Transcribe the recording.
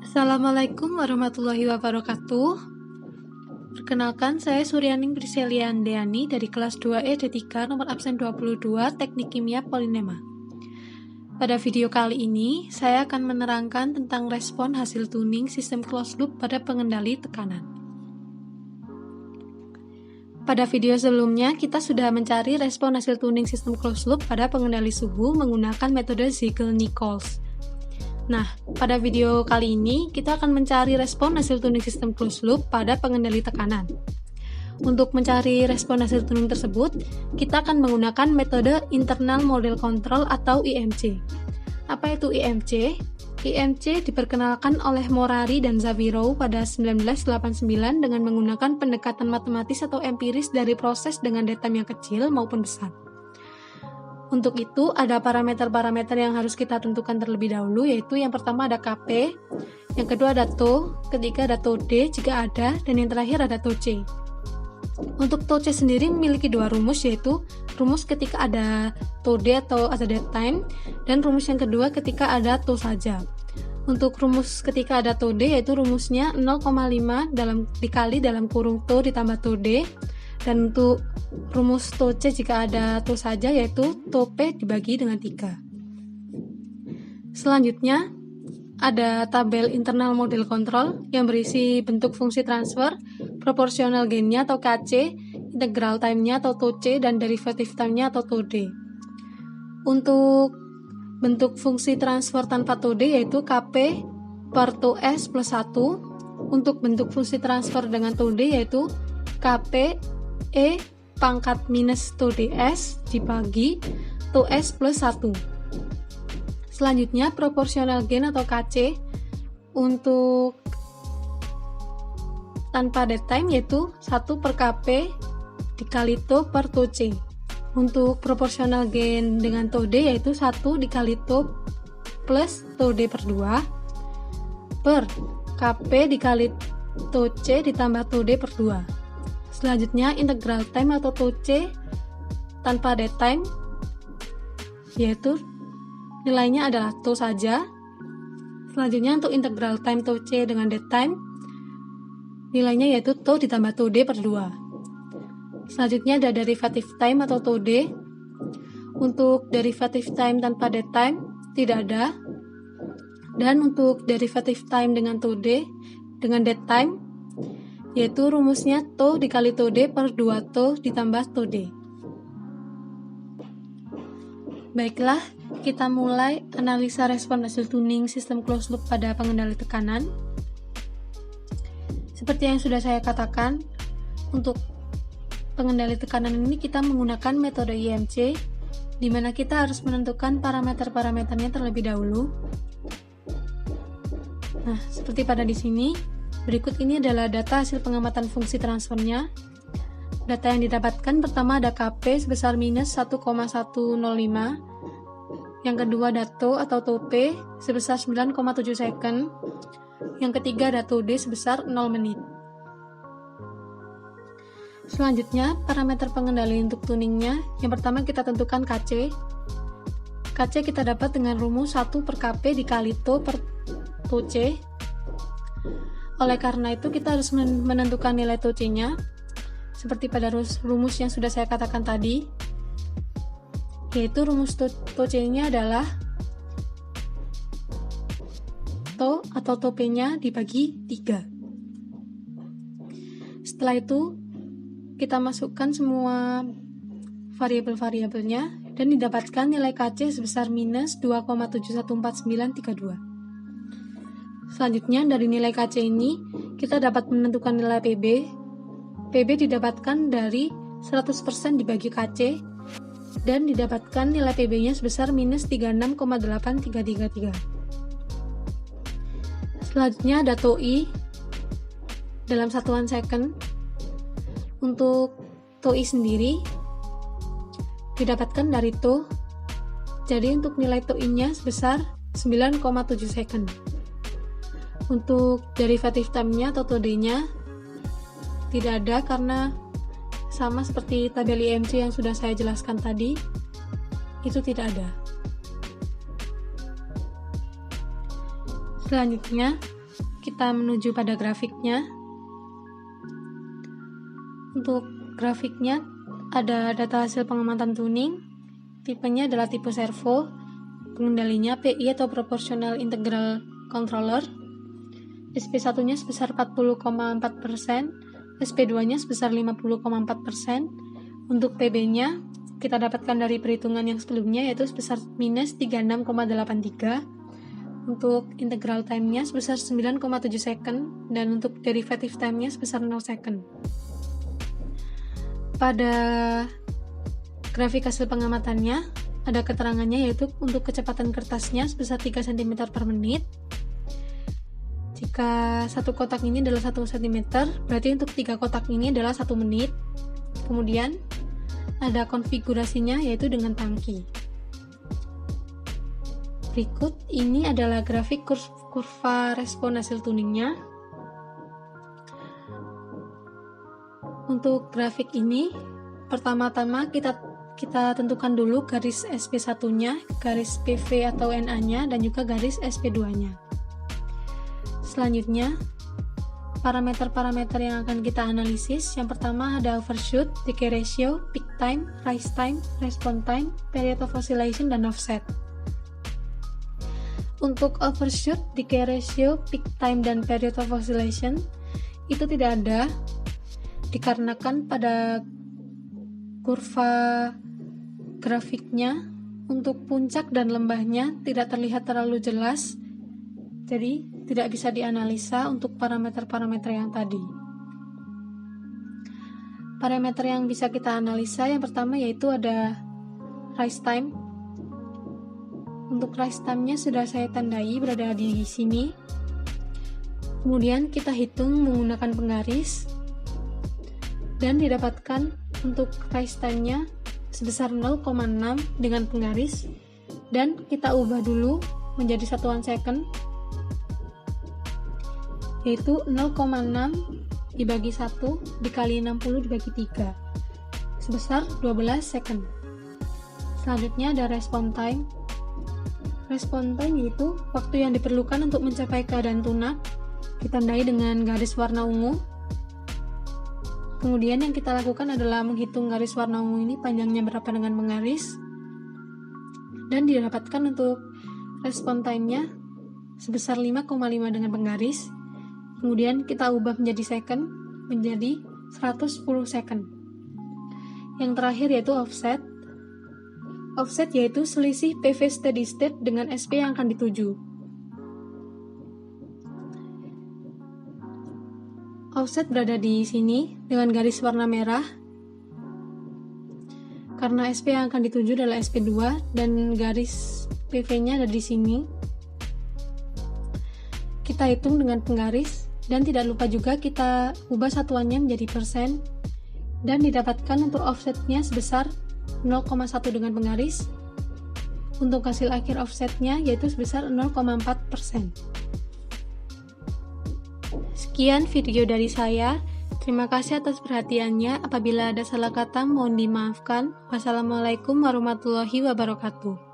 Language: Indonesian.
Assalamualaikum warahmatullahi wabarakatuh. Perkenalkan, saya Suryaning Priscelian Deani dari kelas 2E D3 nomor absen 22 Teknik Kimia Polinema. Pada video kali ini, saya akan menerangkan tentang respon hasil tuning sistem closed loop pada pengendali tekanan. Pada video sebelumnya, kita sudah mencari respon hasil tuning sistem closed loop pada pengendali suhu menggunakan metode Ziegel-Nichols. Nah, pada video kali ini, kita akan mencari respon hasil tuning sistem closed loop pada pengendali tekanan. Untuk mencari respon hasil tuning tersebut, kita akan menggunakan metode Internal Model Control atau IMC. Apa itu IMC? IMC diperkenalkan oleh Morari dan Zaviro pada 1989 dengan menggunakan pendekatan matematis atau empiris dari proses dengan data yang kecil maupun besar. Untuk itu, ada parameter-parameter yang harus kita tentukan terlebih dahulu, yaitu yang pertama ada Kp, yang kedua ada Tau, ketiga ada Tau D jika ada, dan yang terakhir ada Tau C. Untuk Tau C sendiri memiliki dua rumus, yaitu rumus ketika ada Tau D atau ada dead time, dan rumus yang kedua ketika ada Tau saja. Untuk rumus ketika ada Tau D, yaitu rumusnya 0,5 dikali dalam kurung Tau ditambah Tau D, dan untuk rumus Tau C jika ada Tau saja, yaitu Tau P dibagi dengan 3. Selanjutnya, ada tabel internal model control yang berisi bentuk fungsi transfer, proportional gain-nya atau KC, integral time-nya atau Tau C, dan derivative time-nya atau Tau D. Untuk bentuk fungsi transfer tanpa Tau D yaitu Kp per Tau S plus 1. Untuk bentuk fungsi transfer dengan Tau D yaitu Kp E pangkat minus Tau ds dibagi Tau S plus 1. Selanjutnya, proportional gain atau KC untuk tanpa dead time yaitu 1 per Kp dikali Tau per Tau C. Untuk proportional gain dengan Tau D yaitu 1 dikali Tau plus Tau D per 2 per Kp dikali Tau C ditambah Tau D per 2. Selanjutnya, integral time atau Tau C tanpa dead time yaitu nilainya adalah Tau saja. Selanjutnya, untuk integral time Tau C dengan dead time nilainya yaitu Tau ditambah Tau D per 2. Selanjutnya ada derivative time atau Tau D. Untuk derivative time tanpa dead time tidak ada. Dan untuk derivative time dengan Tau D dengan dead time yaitu rumusnya Tau dikali Tau D per 2 Tau ditambah Tau D. Baiklah, kita mulai analisa respon hasil tuning sistem closed loop pada pengendali tekanan. Seperti yang sudah saya katakan, untuk pengendali tekanan ini kita menggunakan metode IMC, di mana kita harus menentukan parameter-parameternya terlebih dahulu. Nah, seperti pada di sini, berikut ini adalah data hasil pengamatan fungsi transfernya. Data yang didapatkan pertama ada Kp sebesar minus 1,105, yang kedua ada Tau atau Tau P sebesar 9,7 second, yang ketiga ada Tau D sebesar 0 menit. Selanjutnya, parameter pengendali untuk tuningnya, yang pertama kita tentukan Kc. Kc kita dapat dengan rumus 1 per Kp dikali Tau per Tau C. Oleh karena itu, kita harus menentukan nilai Tau C-nya, seperti pada rumus yang sudah saya katakan tadi, yaitu rumus Tau C-nya adalah Tau atau Tau P-nya dibagi 3. Setelah itu, kita masukkan semua variabel-variabelnya dan didapatkan nilai Kc sebesar minus 2,714932. Selanjutnya, dari nilai Kc ini, kita dapat menentukan nilai Pb. Pb didapatkan dari 100% dibagi Kc, dan didapatkan nilai Pb-nya sebesar minus 36,8333. Selanjutnya ada Tau I dalam satuan second. Untuk Tau I sendiri didapatkan dari Tau, jadi untuk nilai Tau I-nya sebesar 9,7 second. Untuk derivative time-nya atau Tau D-nya tidak ada karena sama seperti tabel IMC yang sudah saya jelaskan tadi, itu tidak ada. Selanjutnya, kita menuju pada grafiknya. Untuk grafiknya ada data hasil pengamatan tuning, tipenya adalah tipe servo, pengendalinya PI atau Proportional Integral Controller, SP1-nya sebesar 40,4%, SP2-nya sebesar 50,4%. Untuk PB-nya kita dapatkan dari perhitungan yang sebelumnya yaitu sebesar minus 36,83. Untuk integral time-nya sebesar 9,7 second dan untuk derivative time-nya sebesar 0 second. Pada grafik hasil pengamatannya ada keterangannya yaitu untuk kecepatan kertasnya sebesar 3 cm per menit. Jika satu kotak ini adalah 1 cm, berarti untuk 3 kotak ini adalah 1 menit. Kemudian ada konfigurasinya yaitu dengan tangki. Berikut ini adalah grafik kurva respon hasil tuningnya. Untuk grafik ini, pertama-tama kita tentukan dulu garis SP1-nya, garis PV atau NA-nya, dan juga garis SP2-nya. Selanjutnya, parameter-parameter yang akan kita analisis. Yang pertama ada overshoot, decay ratio, peak time, rise time, response time, period of oscillation, dan offset. Untuk overshoot, decay ratio, peak time, dan period of oscillation itu tidak ada dikarenakan pada kurva grafiknya untuk puncak dan lembahnya tidak terlihat terlalu jelas, jadi tidak bisa dianalisa untuk parameter-parameter yang tadi. Parameter yang bisa kita analisa yang pertama yaitu ada rise time. Untuk rise time-nya sudah saya tandai berada di sini. Kemudian kita hitung menggunakan penggaris dan didapatkan untuk rise time-nya sebesar 0,6 dengan penggaris, dan kita ubah dulu menjadi satuan second yaitu 0,6 dibagi 1 dikali 60 dibagi 3 sebesar 12 second. Selanjutnya ada response time. Response time yaitu waktu yang diperlukan untuk mencapai keadaan tunak, ditandai dengan garis warna ungu. Kemudian yang kita lakukan adalah menghitung garis warna ungu ini panjangnya berapa dengan penggaris, dan didapatkan untuk response time-nya sebesar 5,5 dengan penggaris. Kemudian kita ubah menjadi second menjadi 110 second. Yang terakhir yaitu offset. Offset yaitu selisih PV steady state dengan SP yang akan dituju. Offset berada di sini dengan garis warna merah karena SP yang akan dituju adalah SP2 dan garis PV-nya ada di sini. Kita hitung dengan penggaris dan tidak lupa juga kita ubah satuannya menjadi persen dan didapatkan untuk offsetnya sebesar 0,1 dengan penggaris. Untuk hasil akhir offsetnya yaitu sebesar 0,4%. Sekian video dari saya. Terima kasih atas perhatiannya. Apabila ada salah kata mohon dimaafkan. Wassalamualaikum warahmatullahi wabarakatuh.